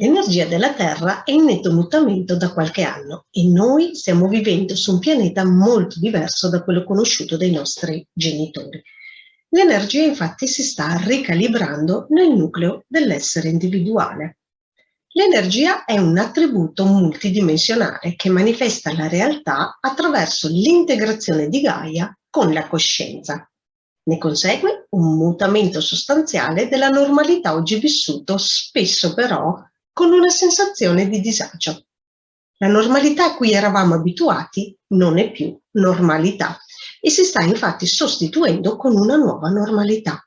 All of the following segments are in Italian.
L'energia della Terra è in netto mutamento da qualche anno e noi stiamo vivendo su un pianeta molto diverso da quello conosciuto dai nostri genitori. L'energia infatti si sta ricalibrando nel nucleo dell'essere individuale. L'energia è un attributo multidimensionale che manifesta la realtà attraverso l'integrazione di Gaia con la coscienza. Ne consegue un mutamento sostanziale della normalità oggi vissuto, spesso però con una sensazione di disagio. La normalità a cui eravamo abituati non è più normalità e si sta infatti sostituendo con una nuova normalità.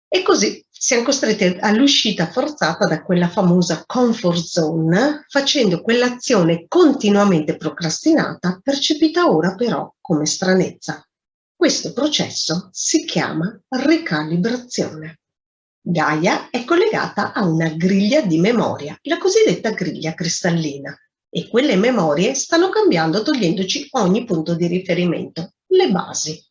E così siamo costretti all'uscita forzata da quella famosa comfort zone, facendo quell'azione continuamente procrastinata, percepita ora però come stranezza. Questo processo si chiama ricalibrazione. Gaia è collegata a una griglia di memoria, la cosiddetta griglia cristallina, e quelle memorie stanno cambiando togliendoci ogni punto di riferimento, le basi.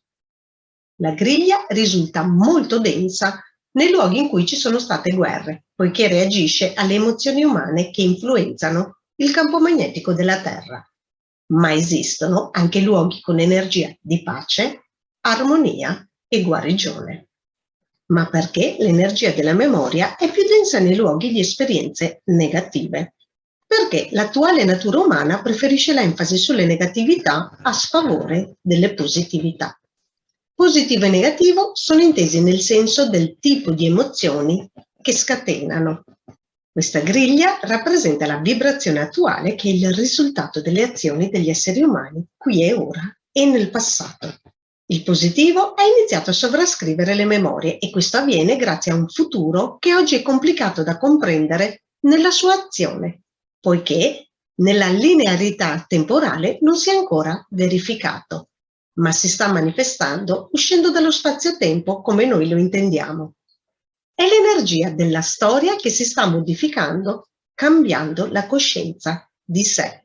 La griglia risulta molto densa nei luoghi in cui ci sono state guerre, poiché reagisce alle emozioni umane che influenzano il campo magnetico della Terra. Ma esistono anche luoghi con energia di pace, armonia e guarigione. Ma perché l'energia della memoria è più densa nei luoghi di esperienze negative? Perché l'attuale natura umana preferisce l'enfasi sulle negatività a sfavore delle positività. Positivo e negativo sono intesi nel senso del tipo di emozioni che scatenano. Questa griglia rappresenta la vibrazione attuale che è il risultato delle azioni degli esseri umani qui e ora e nel passato. Il positivo ha iniziato a sovrascrivere le memorie e questo avviene grazie a un futuro che oggi è complicato da comprendere nella sua azione, poiché nella linearità temporale non si è ancora verificato, ma si sta manifestando uscendo dallo spazio-tempo come noi lo intendiamo. È l'energia della storia che si sta modificando, cambiando la coscienza di sé.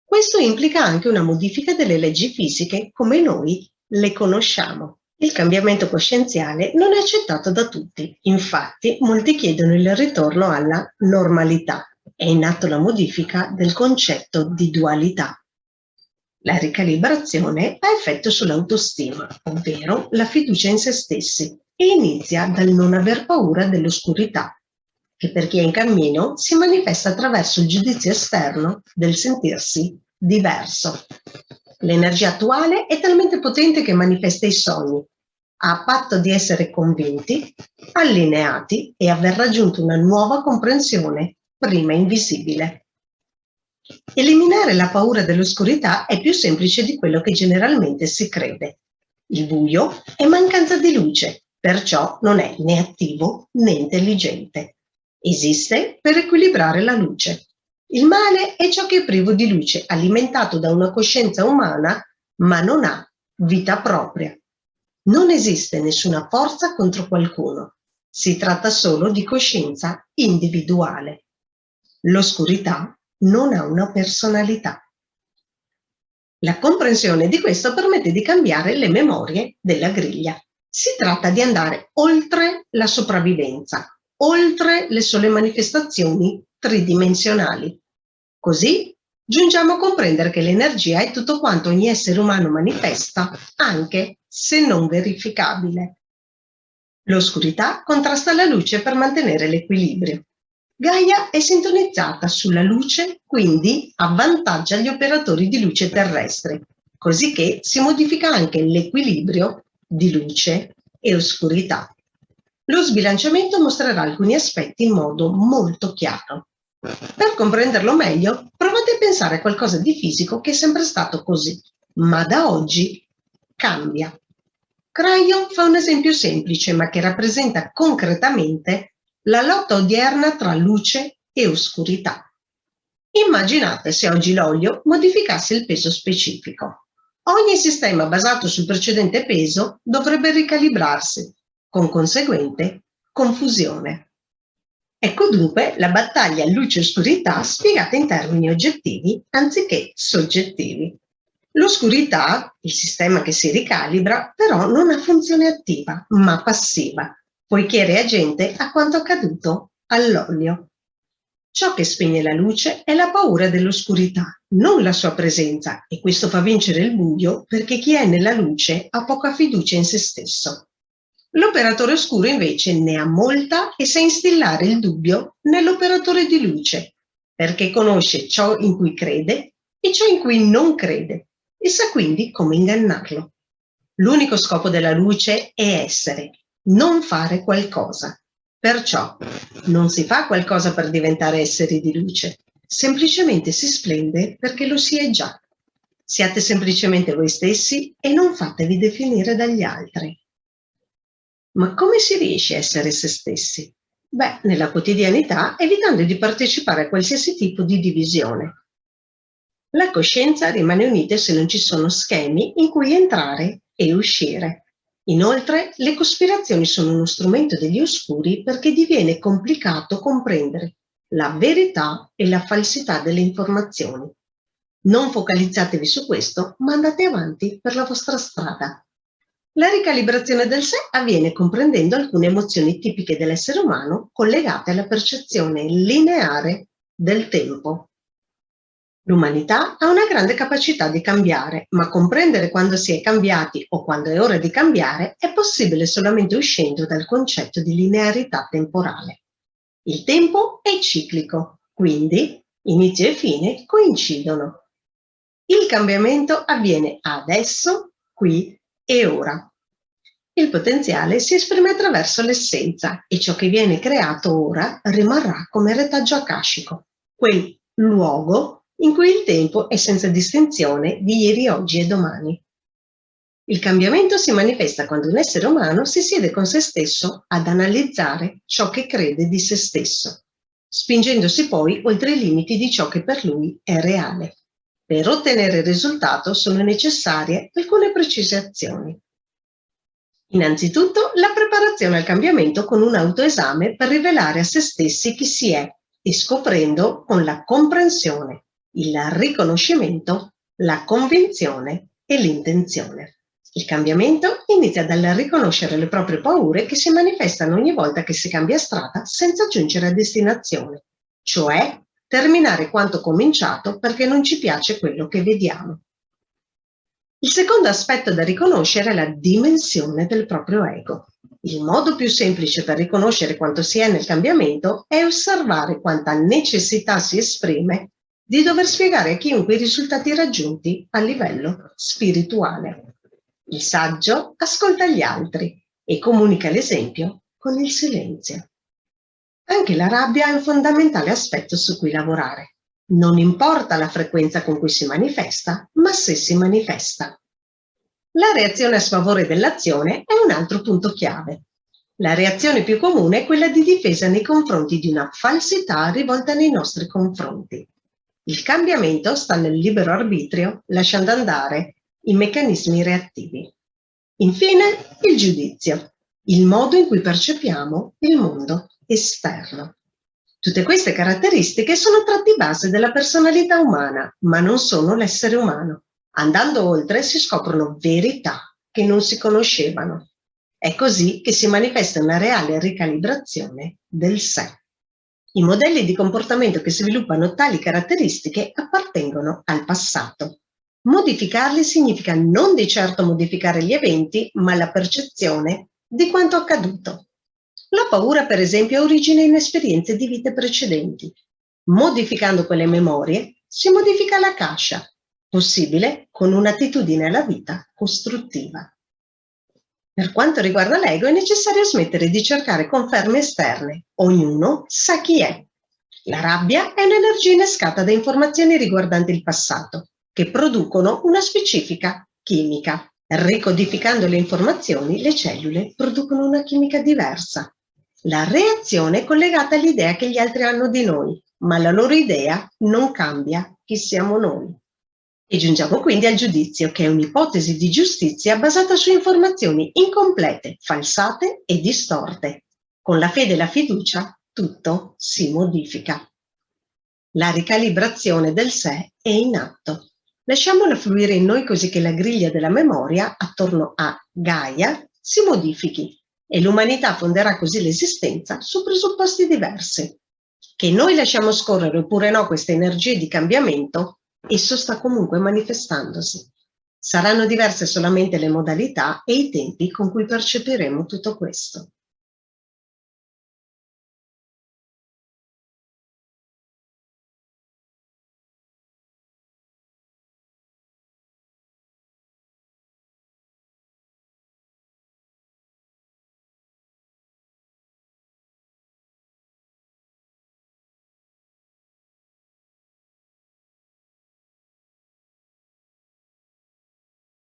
Questo implica anche una modifica delle leggi fisiche come noi le conosciamo. Il cambiamento coscienziale non è accettato da tutti, infatti molti chiedono il ritorno alla normalità. È in atto la modifica del concetto di dualità. La ricalibrazione ha effetto sull'autostima, ovvero la fiducia in se stessi, e inizia dal non aver paura dell'oscurità, che per chi è in cammino si manifesta attraverso il giudizio esterno del sentirsi diverso. L'energia attuale è talmente potente che manifesta i sogni, a patto di essere convinti, allineati e aver raggiunto una nuova comprensione prima invisibile. Eliminare la paura dell'oscurità è più semplice di quello che generalmente si crede. Il buio è mancanza di luce, perciò non è né attivo né intelligente. Esiste per equilibrare la luce. Il male è ciò che è privo di luce, alimentato da una coscienza umana, ma non ha vita propria. Non esiste nessuna forza contro qualcuno. Si tratta solo di coscienza individuale. L'oscurità non ha una personalità. La comprensione di questo permette di cambiare le memorie della griglia. Si tratta di andare oltre la sopravvivenza, oltre le sole manifestazioni tridimensionali. Così giungiamo a comprendere che l'energia è tutto quanto ogni essere umano manifesta, anche se non verificabile. L'oscurità contrasta la luce per mantenere l'equilibrio. Gaia è sintonizzata sulla luce, quindi avvantaggia gli operatori di luce terrestri, cosicché si modifica anche l'equilibrio di luce e oscurità. Lo sbilanciamento mostrerà alcuni aspetti in modo molto chiaro. Per comprenderlo meglio, provate a pensare a qualcosa di fisico che è sempre stato così, ma da oggi cambia. Crayon fa un esempio semplice, ma che rappresenta concretamente la lotta odierna tra luce e oscurità. Immaginate se oggi l'olio modificasse il peso specifico. Ogni sistema basato sul precedente peso dovrebbe ricalibrarsi, con conseguente confusione. Ecco dunque la battaglia luce-oscurità spiegata in termini oggettivi anziché soggettivi. L'oscurità, il sistema che si ricalibra, però non ha funzione attiva, ma passiva, poiché è reagente a quanto accaduto all'olio. Ciò che spegne la luce è la paura dell'oscurità, non la sua presenza, e questo fa vincere il buio perché chi è nella luce ha poca fiducia in se stesso. L'operatore oscuro invece ne ha molta e sa instillare il dubbio nell'operatore di luce, perché conosce ciò in cui crede e ciò in cui non crede e sa quindi come ingannarlo. L'unico scopo della luce è essere, non fare qualcosa. Perciò non si fa qualcosa per diventare esseri di luce, semplicemente si splende perché lo si è già. Siate semplicemente voi stessi e non fatevi definire dagli altri. Ma come si riesce a essere se stessi? Beh, nella quotidianità, evitando di partecipare a qualsiasi tipo di divisione. La coscienza rimane unita se non ci sono schemi in cui entrare e uscire. Inoltre, le cospirazioni sono uno strumento degli oscuri perché diviene complicato comprendere la verità e la falsità delle informazioni. Non focalizzatevi su questo, ma andate avanti per la vostra strada. La ricalibrazione del sé avviene comprendendo alcune emozioni tipiche dell'essere umano collegate alla percezione lineare del tempo. L'umanità ha una grande capacità di cambiare, ma comprendere quando si è cambiati o quando è ora di cambiare è possibile solamente uscendo dal concetto di linearità temporale. Il tempo è ciclico, quindi inizio e fine coincidono. Il cambiamento avviene adesso, qui e ora. Il potenziale si esprime attraverso l'essenza e ciò che viene creato ora rimarrà come retaggio akashico, quel luogo in cui il tempo è senza distinzione di ieri, oggi e domani. Il cambiamento si manifesta quando un essere umano si siede con se stesso ad analizzare ciò che crede di se stesso, spingendosi poi oltre i limiti di ciò che per lui è reale. Per ottenere il risultato sono necessarie alcune precise azioni. Innanzitutto, la preparazione al cambiamento con un autoesame per rivelare a se stessi chi si è e scoprendo con la comprensione, il riconoscimento, la convinzione e l'intenzione. Il cambiamento inizia dal riconoscere le proprie paure che si manifestano ogni volta che si cambia strada senza giungere a destinazione, cioè terminare quanto cominciato perché non ci piace quello che vediamo. Il secondo aspetto da riconoscere è la dimensione del proprio ego. Il modo più semplice per riconoscere quanto si è nel cambiamento è osservare quanta necessità si esprime di dover spiegare a chiunque i risultati raggiunti a livello spirituale. Il saggio ascolta gli altri e comunica l'esempio con il silenzio. Anche la rabbia è un fondamentale aspetto su cui lavorare. Non importa la frequenza con cui si manifesta, ma se si manifesta. La reazione a sfavore dell'azione è un altro punto chiave. La reazione più comune è quella di difesa nei confronti di una falsità rivolta nei nostri confronti. Il cambiamento sta nel libero arbitrio, lasciando andare i meccanismi reattivi. Infine, il giudizio, il modo in cui percepiamo il mondo esterno. Tutte queste caratteristiche sono tratti base della personalità umana, ma non sono l'essere umano. Andando oltre si scoprono verità che non si conoscevano. È così che si manifesta una reale ricalibrazione del sé. I modelli di comportamento che sviluppano tali caratteristiche appartengono al passato. Modificarli significa non di certo modificare gli eventi, ma la percezione di quanto accaduto. La paura, per esempio, ha origine in esperienze di vite precedenti. Modificando quelle memorie, si modifica la kasha, possibile con un'attitudine alla vita costruttiva. Per quanto riguarda l'ego, è necessario smettere di cercare conferme esterne. Ognuno sa chi è. La rabbia è un'energia innescata da informazioni riguardanti il passato, che producono una specifica chimica. Ricodificando le informazioni, le cellule producono una chimica diversa. La reazione è collegata all'idea che gli altri hanno di noi, ma la loro idea non cambia chi siamo noi. E giungiamo quindi al giudizio, che è un'ipotesi di giustizia basata su informazioni incomplete, falsate e distorte. Con la fede e la fiducia tutto si modifica. La ricalibrazione del sé è in atto. Lasciamola fluire in noi così che la griglia della memoria attorno a Gaia si modifichi e l'umanità fonderà così l'esistenza su presupposti diversi. Che noi lasciamo scorrere oppure no queste energie di cambiamento, esso sta comunque manifestandosi. Saranno diverse solamente le modalità e i tempi con cui percepiremo tutto questo.